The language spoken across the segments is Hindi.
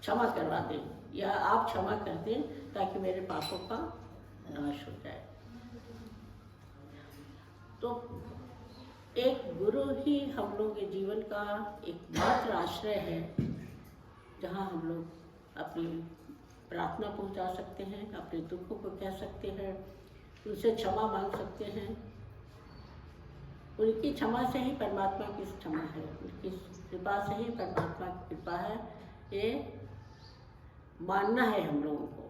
क्षमा करवा दें या आप क्षमा कर दें ताकि मेरे पापों का नाश हो जाए। तो एक गुरु ही हम लोग के जीवन का एकमात्र आश्रय है, जहाँ हम लोग अपनी प्रार्थना पहुँचा सकते हैं, अपने दुखों को कह सकते हैं, उनसे क्षमा मांग सकते हैं। उनकी क्षमा से ही परमात्मा की क्षमा है, उनकी कृपा से ही परमात्मा की कृपा है, ये मानना है हम लोगों को।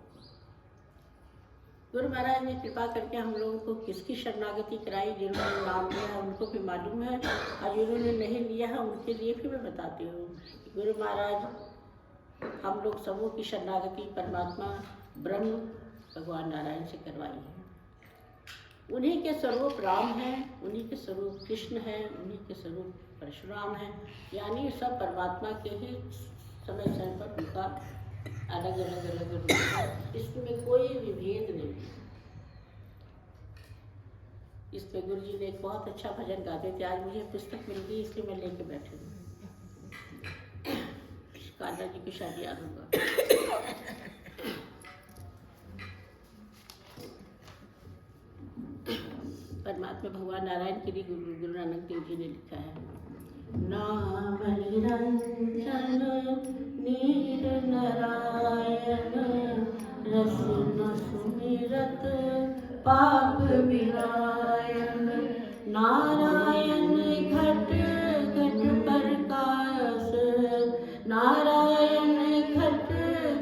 गुरु महाराज ने कृपा करके हम लोगों को किसकी शरणागति कराई, जिन्होंने नाम लिया है उनको भी मालूम है, और जिन्होंने नहीं लिया है उनके लिए भी मैं बताती हूँ। गुरु महाराज हम लोग सबों की शरणागति परमात्मा ब्रह्म भगवान नारायण से करवाई है। उन्हीं के स्वरूप राम हैं, उन्हीं के स्वरूप कृष्ण हैं, उन्हीं के स्वरूप परशुराम हैं, यानी सब परमात्मा के ही समय समय पर उनका अलग अलग रूप है। इसमें कोई विभेद नहीं। इस पे गुरु जी ने एक बहुत अच्छा भजन गाते थे, आज मुझे पुस्तक मिल गई इसलिए मैं लेके बैठी हूँ। कान्हा जी की शादी याद होगा। परमात्मा भगवान नारायण के लिए गुरु नानक देव जी ने लिखा है, नाम निरंजन नीर नारायण रसन सुमिरत पाप विरायण। नारायण घट घट प्रकाश, नारायण घट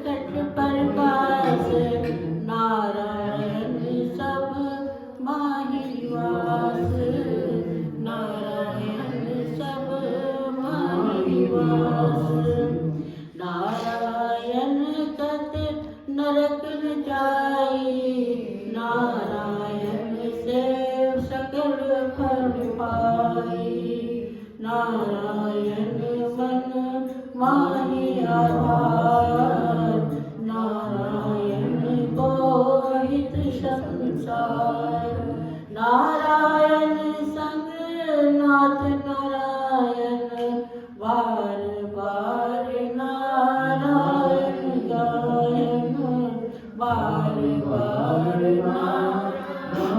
घट प्रकाश, नारायण सब माहि वास, नारायण सब माहि वास। नारायण कत नरक न जाई, नारायण से सकल फल पाई। नारायण मन माहि आधार, नारायण को हित संसार। नारायण संग नाथ नारायण, बार बार नारायण गायन, बार बार नारायण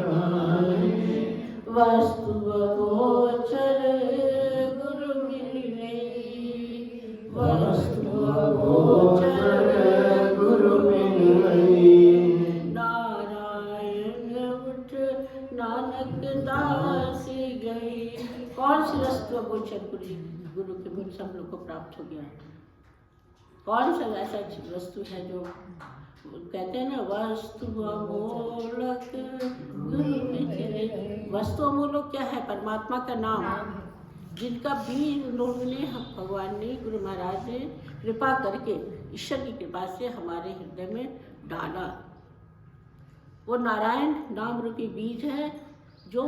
गायन। वस्तु गोचर गुरु मिले, वस्तु गोचर गुरु मिले। नारायण उठ नानक दासी गई। कौन सी वस्तु गोचर गुरु के मुझ सब लोग को प्राप्त हो गया? कौन सा ऐसा वस्तु है जो कहते हैं ना, वस्तु अमोलक गुरु मिले। वस्तु अमोलक क्या है? परमात्मा का नाम, जिनका बीज उन्होंने भगवान ने, गुरु महाराज ने कृपा करके, ईश्वर की कृपा से हमारे हृदय में डाला। वो नारायण नाम रूपी बीज है जो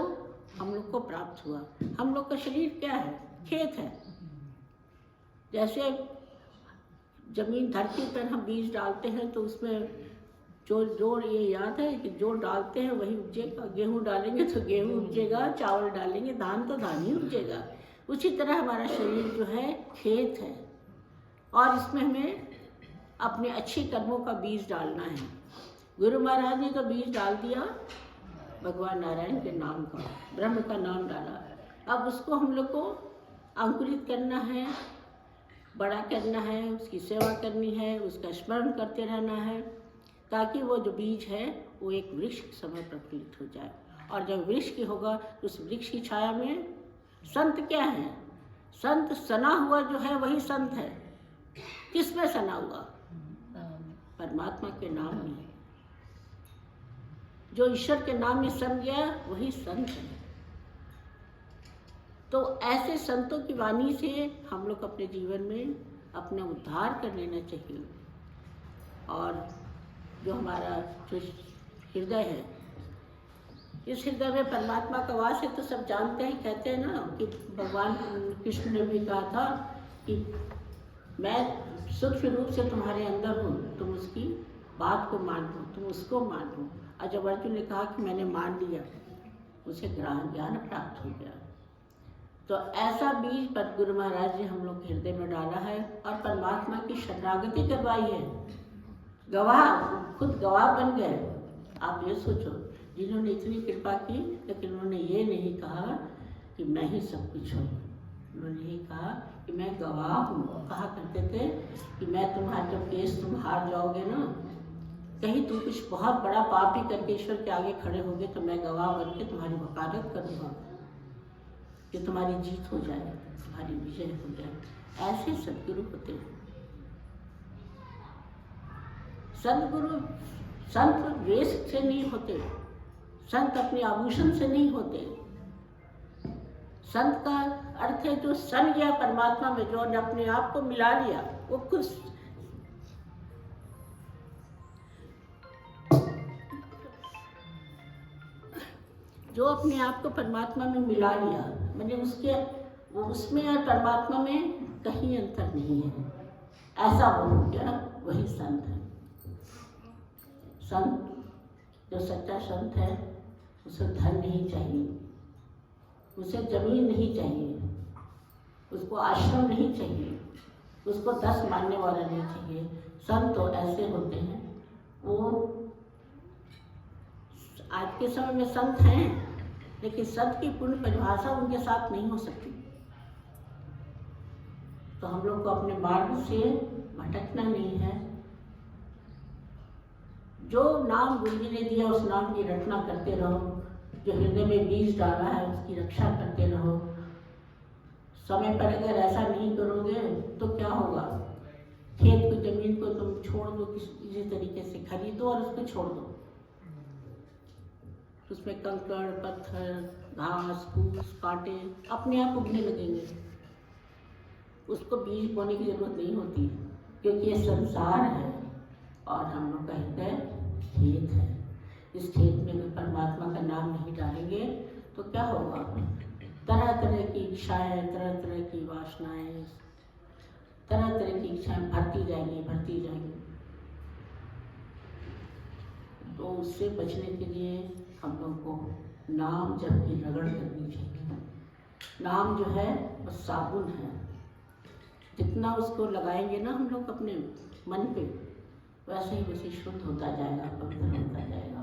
हम लोग को प्राप्त हुआ। हम लोग का शरीर क्या है? खेत है। जैसे जमीन धरती पर हम बीज डालते हैं तो उसमें जो ये याद है कि जो डालते हैं वही उपजेगा। गेहूँ डालेंगे तो गेहूँ उपजेगा, चावल डालेंगे धान तो धान ही उपजेगा। उसी तरह हमारा शरीर जो है खेत है, और इसमें हमें अपने अच्छे कर्मों का बीज डालना है। गुरु महाराज ने तो बीज डाल दिया भगवान नारायण के नाम का, ब्रह्म का नाम डाला। अब उसको हम लोग को अंकुरित करना है, बड़ा करना है, उसकी सेवा करनी है, उसका स्मरण करते रहना है, ताकि वो जो बीज है वो एक वृक्ष के समय प्रफुल्लित हो जाए। और जब वृक्ष की होगा तो उस वृक्ष की छाया में संत क्या है? संत सना हुआ जो है वही संत है। किस में सना हुआ? परमात्मा के नाम में। जो ईश्वर के नाम में सन गया वही संत है। तो ऐसे संतों की वाणी से हम लोग अपने जीवन में अपना उद्धार कर लेना चाहिए। और जो हमारा जो हृदय है, इस हृदय में परमात्मा का वास है तो सब जानते हैं। कहते हैं ना कि भगवान कृष्ण ने भी कहा था कि मैं सूक्ष्म रूप से तुम्हारे अंदर हूँ, तुम उसकी बात को मान लो, तुम उसको मान लो। और जब अर्जुन ने कहा कि मैंने मान लिया, उसे ज्ञान प्राप्त हो गया। तो ऐसा बीज सद्गुरु महाराज ने हम लोग के हृदय में डाला है और परमात्मा की शरणागति करवाई है। गवाह, खुद गवाह बन गए। आप ये सोचो, जिन्होंने इतनी कृपा की, लेकिन उन्होंने ये नहीं कहा कि मैं ही सब कुछ हूँ। उन्होंने ये कहा कि मैं गवाह हूँ। कहा करते थे कि मैं तुम्हारा जब केस तुम हार जाओगे ना, कहीं तुम कुछ बहुत बड़ा पाप ही करके ईश्वर के आगे खड़े होगे, तो मैं गवाह बन के तुम्हारी वकालत करूँगा कि तुम्हारी जीत हो जाए, तुम्हारी विजय हो जाए। ऐसे सद्गुरु होते हैं। सद्गुरु संत वेश से नहीं होते, संत अपने आभूषण से नहीं होते। संत का अर्थ है जो सन गया परमात्मा में, जो ने अपने आप को मिला लिया, वो खुश। जो अपने आप को परमात्मा में मिला लिया, मतलब उसमें और परमात्मा में कहीं अंतर नहीं है, ऐसा वो हो गया, वही संत है। संत, जो सच्चा संत है, उसे धन नहीं चाहिए, उसे जमीन नहीं चाहिए, उसको आश्रम नहीं चाहिए, उसको 10 मानने वाला नहीं चाहिए। संत तो ऐसे होते हैं, वो आज के समय में संत हैं, लेकिन संत की पूर्ण परिभाषा उनके साथ नहीं हो सकती। तो हम लोग को अपने मार्ग से भटकना नहीं है। जो नाम गुरु जी ने दिया, उस नाम की रटना करते रहो। जो हृदय में बीज डाला है, उसकी रक्षा करते रहो। समय पर अगर ऐसा नहीं करोगे तो क्या होगा? खेत को, जमीन को तुम छोड़ दो, किसी तरीके से खरीदो और उसको छोड़ दो, उसमें कंकड़, पत्थर, घास फूस, कांटे अपने आप उगने लगेंगे। उसको बीज बोने की जरूरत नहीं होती, क्योंकि ये संसार है और हम लोग का हृदय खेत है। इस खेत में अगर परमात्मा का नाम नहीं डालेंगे तो क्या होगा? तरह तरह की इच्छाएं, तरह तरह की वासनाएं, तरह तरह की इच्छाएं बढ़ती जाएंगी। तो उससे बचने के लिए हम लोग को नाम जप की रगड़ करनी चाहिए। नाम जो है वो साबुन है, जितना उसको लगाएंगे ना हम लोग अपने मन पे, वैसे ही वैसे शुद्ध होता जाएगा, पवित्र होता जाएगा।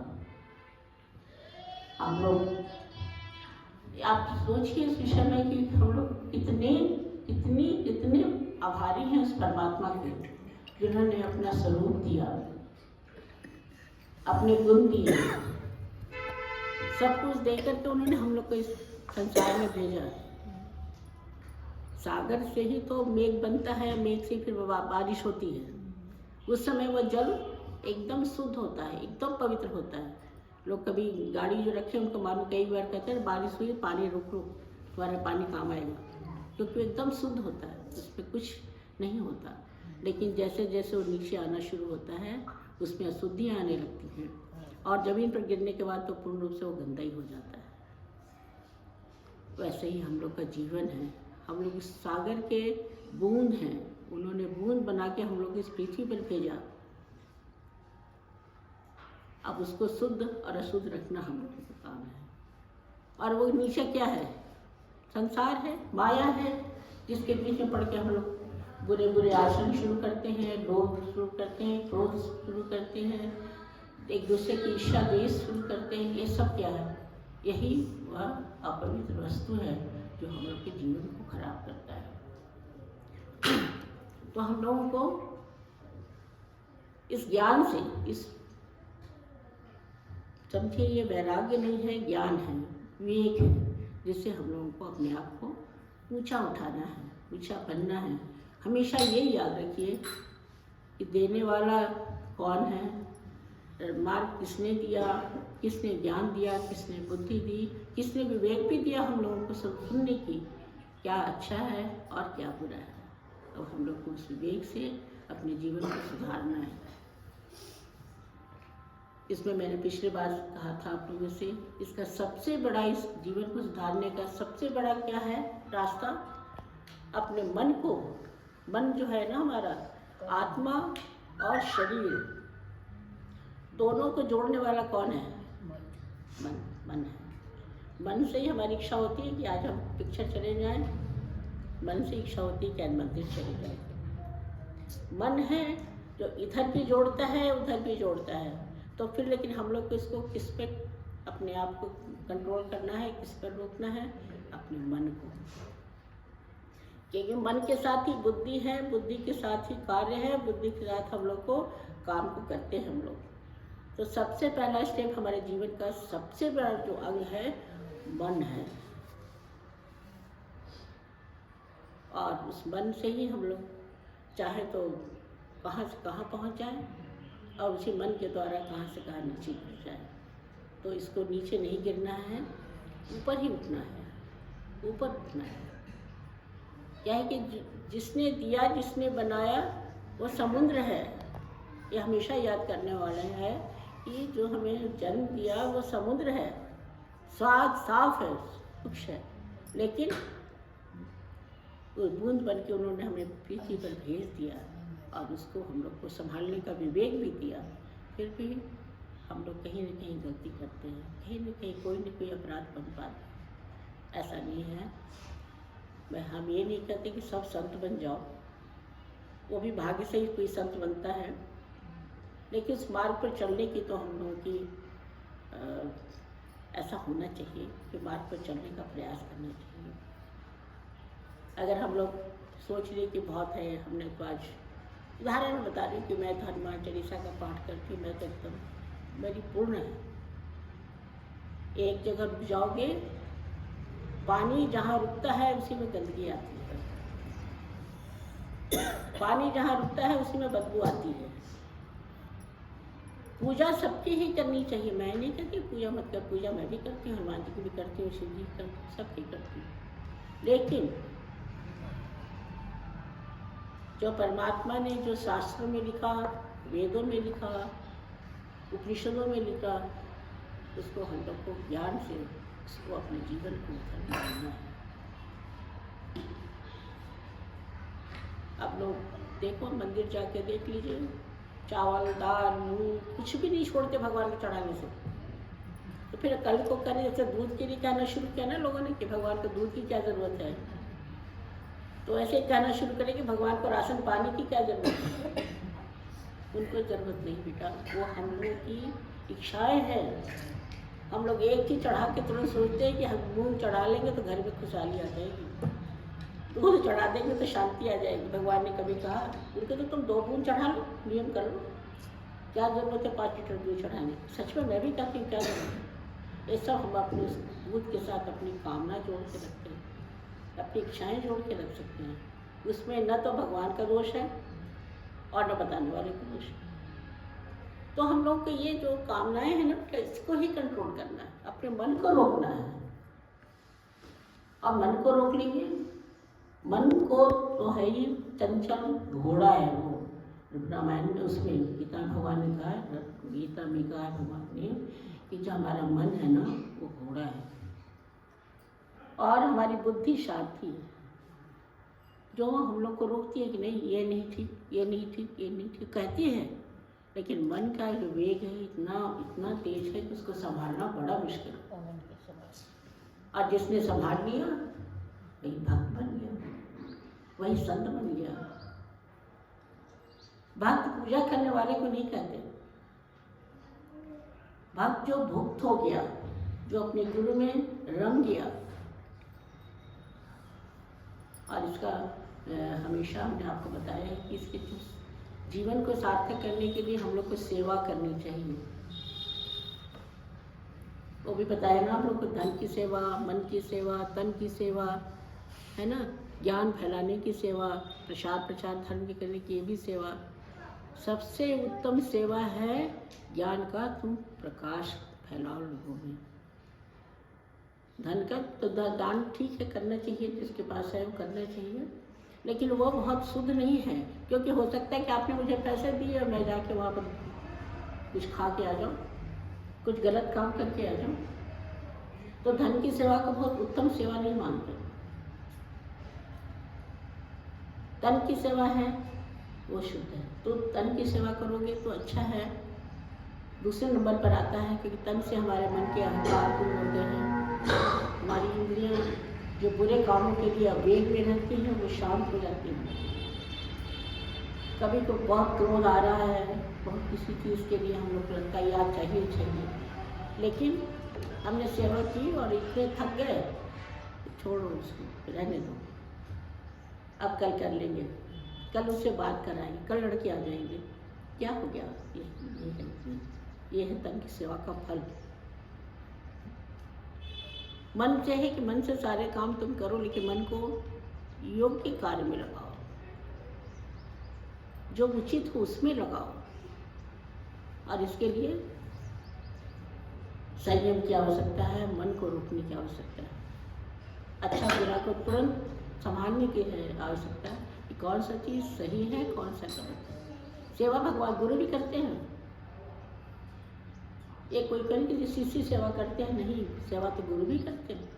हम लोग, आप सोचिए इस विषय में कि हम लोग कितने आभारी हैं उस परमात्मा के, जिन्होंने अपना स्वरूप दिया, अपने गुण दिए, सब कुछ देकर के उन्होंने हम लोग को इस संसार में भेजा। सागर से ही तो मेघ बनता है, मेघ से फिर बारिश होती है। उस समय वो जल एकदम शुद्ध होता है, एकदम पवित्र होता है। लोग कभी गाड़ी जो रखे उनको मालूम, कई बार कहते हैं बारिश हुई, पानी रोक लो, तुम्हारा पानी काम आएगा, क्योंकि एकदम शुद्ध होता है, उसमें कुछ नहीं होता। लेकिन जैसे जैसे वो नीचे आना शुरू होता है, उसमें अशुद्धियाँ आने लगती हैं, और ज़मीन पर गिरने के बाद तो पूर्ण रूप से वो गंदा ही हो जाता है। वैसे ही हम लोग का जीवन है, हम लोग इस सागर के बूंद हैं, उन्होंने बूंद बना के हम लोग इस पृथ्वी पर भेजा। अब उसको शुद्ध और अशुद्ध रखना हम लोगों का काम है। और वो नीचे क्या है? संसार है, माया है, जिसके बीच में पड़ के हम लोग बुरे बुरे आचरण शुरू करते हैं, लोभ शुरू करते हैं, क्रोध शुरू करते हैं, एक दूसरे की ईर्ष्या द्वेष शुरू करते हैं। ये सब क्या है? यही वह अपवित्र वस्तु है जो हम लोग के जीवन को खराब करता है। तो हम लोगों को इस ज्ञान से, इस समझिए ये वैराग्य नहीं है, ज्ञान है, विवेक है, जिससे हम लोगों को अपने आप को ऊंचा उठाना है, ऊंचा बनना है। हमेशा ये याद रखिए कि देने वाला कौन है, मार्ग किसने दिया, किसने ज्ञान दिया, किसने बुद्धि दी, किसने विवेक भी दिया हम लोगों को सब सुनने की, क्या अच्छा है और क्या बुरा है। अब हम लोग को उस विवेक से अपने जीवन को सुधारना है। इसमें मैंने पिछले बार कहा था आप लोगों से, इसका सबसे बड़ा, इस जीवन को सुधारने का सबसे बड़ा क्या है रास्ता? अपने मन को, मन जो है ना हमारा, आत्मा और शरीर दोनों को जोड़ने वाला कौन है? मन है। मन से ही हमारी इच्छा होती है कि आज हम पिक्चर चले जाएं, मन से इच्छा होती है कि आज मंदिर चले जाएं। मन है जो इधर भी जोड़ता है उधर भी जोड़ता है। तो फिर लेकिन हम लोग को इसको किस पे अपने आप को कंट्रोल करना है, किस पर रोकना है? अपने मन को। क्योंकि मन के साथ ही बुद्धि है, बुद्धि के साथ ही कार्य है, बुद्धि के साथ हम लोग को काम को करते हैं हम लोग। तो सबसे पहला स्टेप हमारे जीवन का सबसे बड़ा जो अंग है मन है, और उस मन से ही हम लोग चाहे तो कहाँ से कहाँ पहुँच जाए, और उसी मन के द्वारा कहाँ से कहाँ नीचे गिर जाए। तो इसको नीचे नहीं गिरना है, ऊपर ही उठना है, ऊपर उठना है। क्या है कि जिसने दिया, जिसने बनाया, वो समुद्र है। ये हमेशा याद करने वाला है कि जो हमें जन्म दिया वो समुद्र है, स्वाद साफ है, कुछ है, लेकिन वो बूंद बन के उन्होंने हमें पृथ्वी पर भेज दिया और उसको हम लोग को संभालने का विवेक भी दिया। फिर भी हम लोग कहीं न कहीं गलती करते हैं, कहीं न कहीं कोई न कोई अपराध बन पाता। ऐसा नहीं है। हम ये नहीं कहते कि सब संत बन जाओ, वो भी भाग्य से ही कोई संत बनता है, लेकिन उस मार्ग पर चलने की तो हम लोगों की ऐसा होना चाहिए कि मार्ग पर चलने का प्रयास करना चाहिए। अगर हम लोग सोच लें कि बहुत है, हमने तो आज उदाहरण बता रही कि मैं तो हनुमान चालीसा का पाठ करती हूँ, मैं तो एकदम मेरी पूर्ण है। एक जगह रुक जाओगे, पानी जहाँ रुकता है उसी में गंदगी आती है, पानी जहाँ रुकता है उसी में बदबू आती है। पूजा सबकी ही करनी चाहिए, मैं नहीं कहती पूजा मत कर, पूजा मैं भी करती हूँ, हनुमान जी की भी करती हूँ, शिव जी की करती हूँ, सबकी करती हूँ। लेकिन जो परमात्मा ने जो शास्त्रों में लिखा, वेदों में लिखा, उपनिषदों में लिखा, उसको हम लोग को ज्ञान से उसको अपने जीवन को उतारना है। अब लोग देखो, मंदिर जाके देख लीजिए, चावल दाल मूंग कुछ भी नहीं छोड़ते भगवान को चढ़ाने से। तो फिर कल को करें जैसे दूध के लिए कहना शुरू किया ना लोगों ने कि भगवान को दूध की क्या ज़रूरत है, तो ऐसे कहना शुरू करें कि भगवान को राशन पानी की क्या ज़रूरत है। उनको ज़रूरत नहीं बेटा, वो हम लोग की इच्छाएं हैं। हम लोग एक चीज़ चढ़ा के तुरंत सोचते हैं कि हम मूंग चढ़ा लेंगे तो घर में खुशहाली आ जाएगी, दूध चढ़ा देंगे तो शांति आ जाएगी। भगवान ने कभी कहा उनके तो तुम 2 बूंद चढ़ा लो, नियम कर लो, क्या ज़रूरत है 5 लीटर दूध चढ़ाने। सच में मैं भी कहती हूँ क्या ज़रूरत है। ये सब हम अपने दूध के साथ अपनी कामना जोड़ के रखते हैं, अपनी इच्छाएँ जोड़ के रख सकते हैं। उसमें न तो भगवान का दोष है और न बताने वाले का दोष है। तो हम लोग को ये जो कामनाएं हैं ना, इसको ही कंट्रोल करना है, अपने मन को रोकना है। अब मन को रोक लेंगे, मन को तो है ही चंचल घोड़ा है वो। रामायण में उसमें गीता भगवान ने कहा है, गीता में कहा है भगवान ने कि जो हमारा मन है ना वो घोड़ा है और हमारी बुद्धि सारथी है, जो हम लोग को रोकती है कि नहीं ये नहीं ठीक, ये नहीं ठीक, ये नहीं ठीक कहती है। लेकिन मन का जो वेग है इतना तेज है कि उसको संभालना बड़ा मुश्किल है। और जिसने संभाल लिया वही भक्त बन गया, वही संत बन गया। भक्त पूजा करने वाले को नहीं कहते, भक्त जो भुक्त हो गया, जो अपने गुरु में रंग गया। और इसका हमेशा हमने आपको बताया है कि इसके जीवन को सार्थक करने के लिए हम लोग को सेवा करनी चाहिए। वो भी बताया ना हम लोग को, धन की सेवा, मन की सेवा, तन की सेवा, है ना, ज्ञान फैलाने की सेवा, प्रचार धर्म की करने की ये भी सेवा। सबसे उत्तम सेवा है ज्ञान का तुम प्रकाश फैलाओ लोगों में। धन का तो दान ठीक है करना चाहिए, जिसके पास है वो करना चाहिए, लेकिन वो बहुत शुद्ध नहीं है। क्योंकि हो सकता है कि आपने मुझे पैसे दिए और मैं जाके वहाँ पर कुछ खा के आ जाऊँ, कुछ गलत काम करके आ जाऊँ। तो धन की सेवा को बहुत उत्तम सेवा नहीं मानते। तन की सेवा है वो शुद्ध है, तो तन की सेवा करोगे तो अच्छा है। दूसरे नंबर पर आता है क्योंकि तन से हमारे मन के अहंकार दूर होते हैं, हमारी इंद्रियां जो बुरे कामों के लिए अवेग में रहती हैं वो शांत हो जाती हैं। कभी को बहुत क्रोध आ रहा है, बहुत किसी चीज़ के लिए हम लोग लगता है याद चाहिए, लेकिन हमने सेवा की और इतने थक गए, छोड़ो उसको, रहने दो, अब कल कर लेंगे, कल उससे बात कराएंगे, कल लड़के आ जाएंगे, क्या हो गया। ये है तन की सेवा का फल। मन चाहे कि मन से सारे काम तुम करो, लेकिन मन को योग्य कार्य में लगाओ, जो उचित हो उसमें लगाओ, और इसके लिए संयम की आवश्यकता है, मन को रोकने की आवश्यकता है, अच्छा बुरा को तुरंत संभालने की है आवश्यकता है कि कौन सा चीज़ सही है, कौन सा गलत है। सेवा भगवान गुरु भी करते हैं, ये कोई कहेंगे कि शिष्य सेवा करते हैं, नहीं, सेवा तो गुरु भी करते हैं,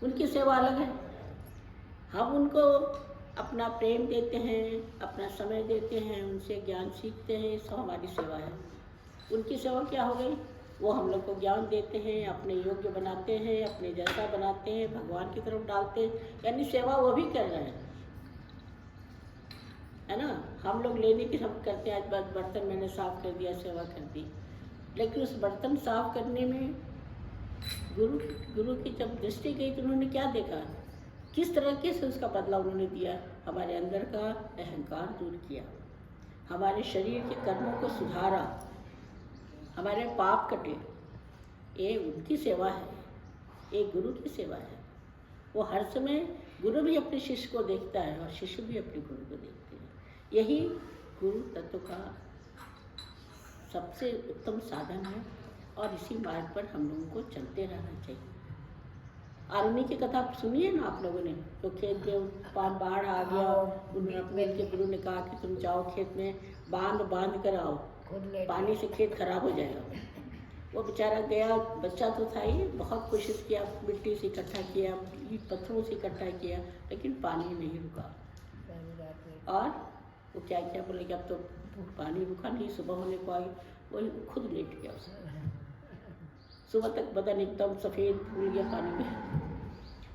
उनकी सेवा अलग है। हम उनको अपना प्रेम देते हैं, अपना समय देते हैं, उनसे ज्ञान सीखते हैं, सब हमारी सेवा है। उनकी सेवा क्या हो गई, वो हम लोग को ज्ञान देते हैं, अपने योग्य बनाते हैं, अपने जैसा बनाते हैं, भगवान की तरफ डालते हैं, यानी सेवा वो भी कर रहे हैं, है ना। हम लोग लेने की सब करते हैं, आज बर्तन मैंने साफ कर दिया, सेवा कर दी, लेकिन उस बर्तन साफ करने में गुरु की जब दृष्टि गई तो उन्होंने क्या देखा, किस तरीके से उसका बदलाव उन्होंने दिया, हमारे अंदर का अहंकार दूर किया, हमारे शरीर के कर्मों को सुधारा, हमारे पाप कटे। ये उनकी सेवा है, ये गुरु की सेवा है। वो हर समय, गुरु भी अपने शिष्य को देखता है और शिष्य भी अपने गुरु को देखते हैं। यही गुरु तत्व का सबसे उत्तम साधन है, और इसी मार्ग पर हम लोगों को चलते रहना चाहिए। आरुणि की कथा सुनिए ना आप लोगों ने, तो खेत में बाढ़ आ गया, उन्होंने अपने के गुरु ने कहा कि तुम जाओ खेत में बांध कर आओ, पानी से खेत खराब हो जाएगा। वो बेचारा गया, बच्चा तो था ही, बहुत कोशिश किया, मिट्टी से इकट्ठा किया, पत्थरों से इकट्ठा किया, लेकिन पानी नहीं रुका। और वो क्या क्या बोले कि अब तो पानी रुका नहीं, सुबह होने को आई, वही खुद लेट गया उसमें, सुबह तक बदन एकदम सफ़ेद फूल गया पानी में।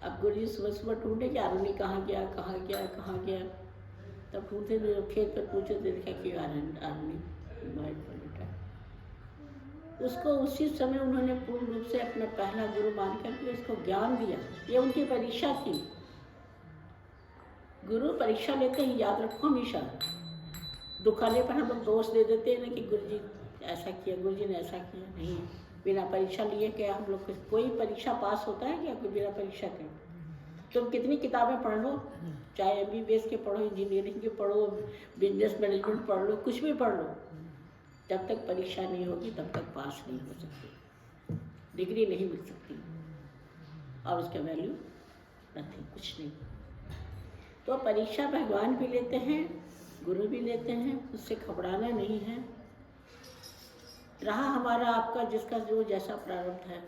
अब गुरु जी सुबह सुबह ढूंढे कि आरुणि कहाँ गया, कहाँ गया, कहाँ गया। तब ढूंढते खेत पर पूछे तो देखा कि आरुणि माइंड पर लेटा है। उसको उसी समय उन्होंने पूर्ण रूप से अपना पहला गुरु मानकर के उसको ज्ञान दिया। ये उनकी परीक्षा थी। गुरु परीक्षा लेते ही, याद रखो हमेशा। दुख आने पर हम लोग दोष दे देते हैं ना कि गुरु जी ऐसा किया, गुरु जी ने ऐसा किया। नहीं, बिना परीक्षा लिए क्या हम लोग, कोई परीक्षा पास होता है क्या कोई बिना परीक्षा के? तुम कितनी किताबें पढ़ लो, चाहे MBBS के पढ़ो, इंजीनियरिंग के पढ़ो, बिजनेस मैनेजमेंट पढ़ लो, कुछ भी पढ़ लो, जब तक परीक्षा नहीं होगी तब तक पास नहीं हो सकती, डिग्री नहीं मिल सकती, और उसका वैल्यू नथिंग, कुछ नहीं। तो परीक्षा भगवान भी लेते हैं, गुरु भी लेते हैं, उससे घबराना नहीं है। रहा हमारा आपका, जिसका जो जैसा प्रारब्ध है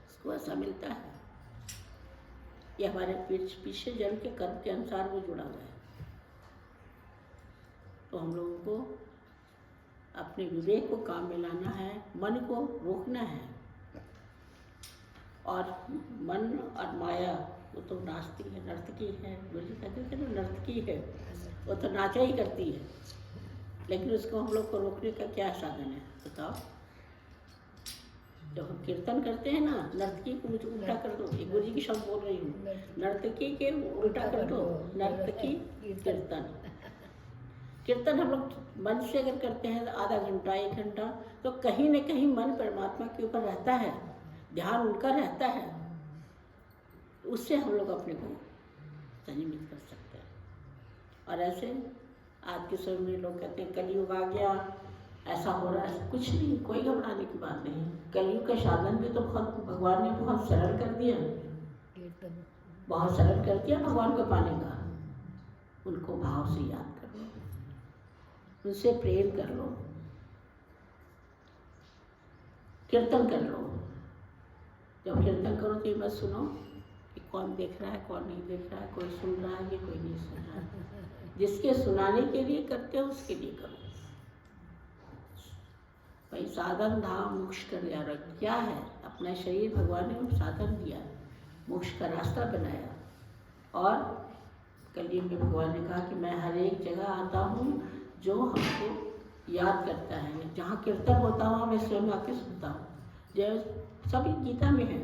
उसको ऐसा मिलता है। ये हमारे पीछे जन्म के कर्म के अनुसार वो जुड़ा हुआ है। तो हम लोगों को अपने विवेक को काम में लाना है, मन को रोकना है। और मन और माया वो तो नाचती है, नर्तकी है, बोली कहते थे ना, नर्तकी है, वो तो नाचा ही करती है। लेकिन उसको हम लोग को रोकने का क्या साधन है बताओ? जब हम कीर्तन करते हैं ना, नर्तकी को मुझे उल्टा कर दो, एक गुरु जी की शब्द बोल रही हूँ, नर्तकी के उल्टा कर दो, नर्तकी कीर्तन। कीर्तन हम लोग मन से अगर करते हैं आधा घंटा 1 घंटा, तो कहीं न कहीं मन परमात्मा के ऊपर रहता है, ध्यान उनका रहता है, उससे हम लोग अपने को संयमित कर सकते हैं। और ऐसे आज के समय में लोग कहते हैं कलयुग आ गया, ऐसा हो रहा है, कुछ नहीं, कोई घबराने की बात नहीं। कलयुग का साधन भी तो बहुत भगवान ने बहुत सरल कर दिया, बहुत सरल कर दिया भगवान को पाने का। उनको भाव से याद कर लो, उनसे प्रेम कर लो, कीर्तन कर लो। जब कीर्तन करो तो ये मत सुनो कि कौन देख रहा है, कौन नहीं देख रहा है, कोई सुन रहा है कि कोई नहीं सुन रहा है। जिसके सुनाने के लिए करते हो उसके लिए करो। भाई साधन धाम मोक्ष कर जा रहा क्या है? अपना शरीर भगवान ने साधन दिया, मोक्ष का रास्ता बनाया। और कलयुग में भगवान ने कहा कि मैं हर एक जगह आता हूँ जो हमको याद करता है, जहाँ कीर्तन होता हुआ मैं स्वयं आके सुनता हूँ। जो सभी गीता में है,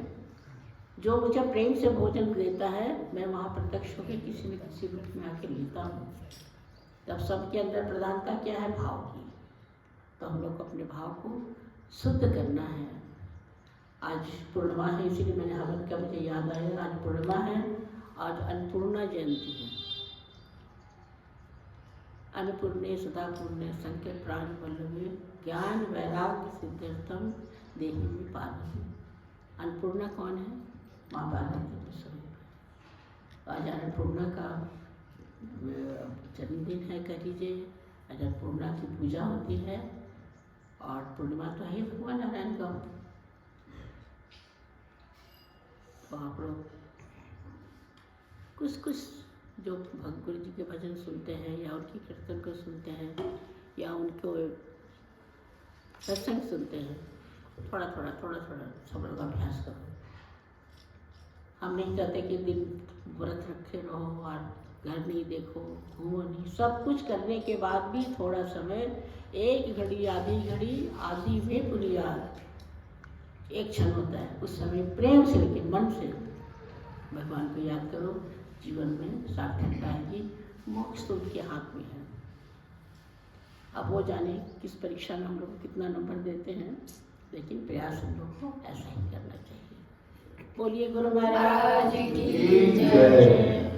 जो मुझे प्रेम से भोजन देता है मैं वहाँ प्रत्यक्ष होकर किसी न किसी रूप में आके लेता हूँ। तब सबके अंदर प्रधानता क्या है? भाव की। तो हम लोग को अपने भाव को शुद्ध करना है। आज पूर्णिमा है, इसीलिए मैंने हवन का मुझे याद आया। आज पूर्णिमा है, आज अन्नपूर्णा जयंती है। अन्नपूर्णे सदा पूर्णे संकट प्राण वल्लभे ज्ञान वैराग्य सिद्धार्थम देहि में पार्वती। अन्नपूर्णा कौन है? माँ पार्वती के स्वरूप। आज अन्नपूर्णा का जन्मदिन है, कह लीजिए। आज अन्नपूर्णा की पूजा होती है और पूर्णिमा तो है भगवान नारायण का। तो आप लोग कुछ जो गुरु जी के भजन सुनते हैं या उनकी कीर्तन को सुनते हैं या उनको सत्संग सुनते हैं, थोड़ा थोड़ा सब लोग अभ्यास करो। हम नहीं चाहते कि दिन व्रत रखे रहो और घर नहीं देखो, घूमो नहीं। सब कुछ करने के बाद भी थोड़ा समय, 1 घड़ी आधी में बुनियाद, एक क्षण होता है, उस समय प्रेम से लेकिन मन से भगवान को याद करो। जीवन में सार्थकता आएगी। मोक्ष तो उनके हाथ में है। अब वो जाने किस परीक्षा में हम लोग कितना नंबर देते हैं, लेकिन प्रयास हम लोग को ऐसा ही करना चाहिए। बोलिए गुरु महाराज की जय।